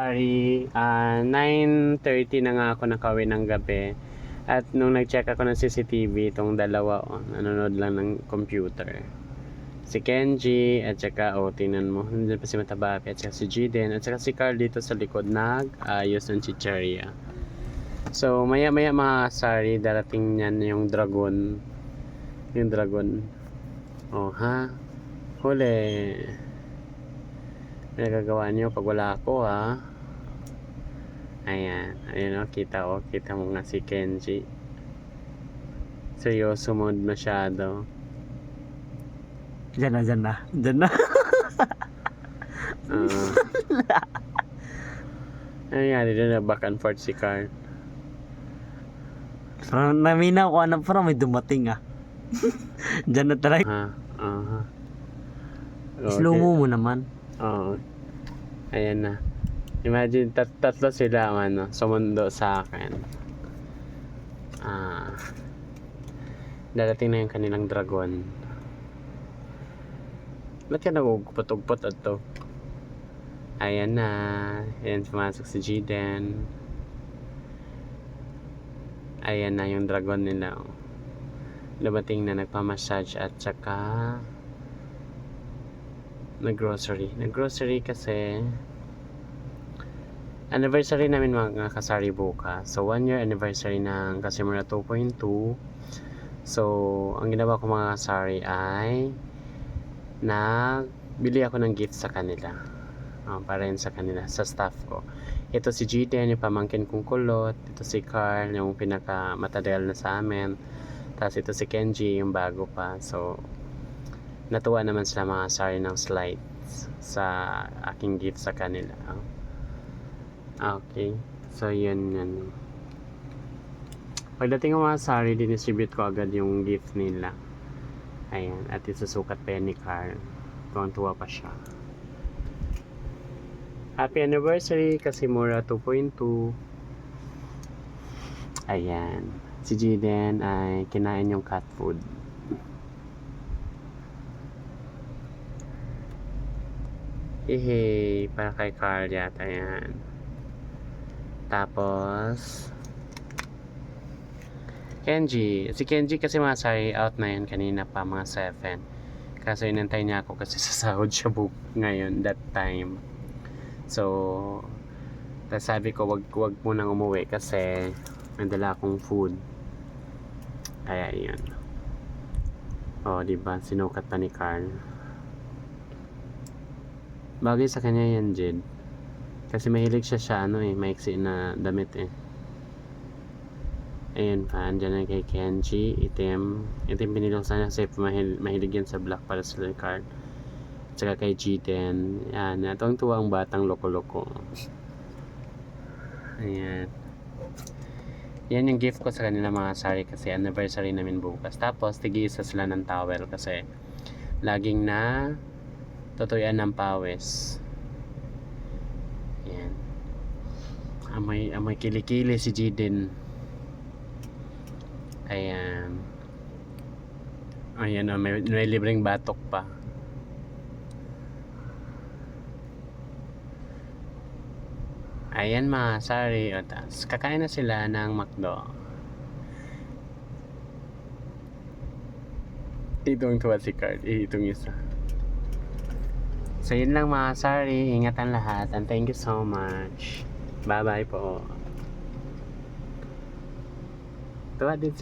Sari, 9:30 na nga ako nakauwi ng gabi. At nung nag-check ako ng CCTV, itong dalawa, nanonood lang ng computer. Si Kenji, at saka, tingnan mo, nandiyan pa si Matabapi, at saka si Jiden, at saka si Carl dito sa likod, nag-ayos ng chicheria. So, maya-maya mga Sari, darating niyan yung dragon. Yung dragon. Ha? Huli. Nagagawa niyo pag wala ako, ha? Ayan, kita mo nga si Kenji. Seryoso mode masyado. Diyan na. Nangyari na back and forth si Carl. Parang naminaw ko, parang may dumating Diyan na talaga. Slow mo naman. Ayan na. Imagine, tatlo sila sumundo sa akin. Darating na yung kanilang dragon. Ba't ka nagugpot-ugpot ato? Ayan na. Ayan, pumasok si Jiden. Ayan na yung dragon nila. Lumating na, nagpamassage at saka nag-grocery kasi anniversary namin mga kasari bukas. So 1 year anniversary ng Casimura 2.2. So ang ginawa ko mga kasari ay nagbili ako ng gift sa kanila, para yun sa kanila, sa staff ko. Ito si Jiden, yung pamangkin kong kulot. Ito si Carl, yung pinaka matadel na sa amin. Tapos ito si Kenji, yung bago pa. So natuwa naman sila mga kasari ng slides sa aking gift sa kanila. Okay, so yun. Pagdating ko mga sari, dinistribute ko agad yung gift nila. Ayan, at isusukat pa yan ni Carl. Tuwang-tuwa pa siya. Happy anniversary Casimura 2.2. Ayan, si Jiden ay kinain yung cat food. Para kay Carl yata yan. Tapos si Kenji kasi mga sari out na yan kanina pa mga 7. Kaso inantay niya ako kasi sa sahod siya ngayon that time. So sabi ko wag munang umuwi kasi may dala akong food. Kaya yun. Diba sinukat pa ni Carl. Bagay sa kanya yan, Jed. Kasi mahilig siya maiksi na damit Ayan pa, andyan na kay Kenji, itim pinilong sana kasi mahilig yan sa black para sa card. Tsaka kay Jiden, yan, natong tuwa ang batang loko-loko. Ayan. Yan yung gift ko sa kanila mga sari kasi anniversary namin bukas. Tapos tig-isa sila ng towel kasi laging na tutuyan ng pawis. Ayan. Amoy kilikili si Jiden. Ayan, may libreng batok pa. Ayan mga sari. Tas kakain na sila ng McDo. Itong tuwa si Carl, itong isa. So yun lang mga sari. Ingatan lahat and thank you so much. Bye bye po. Tuwa din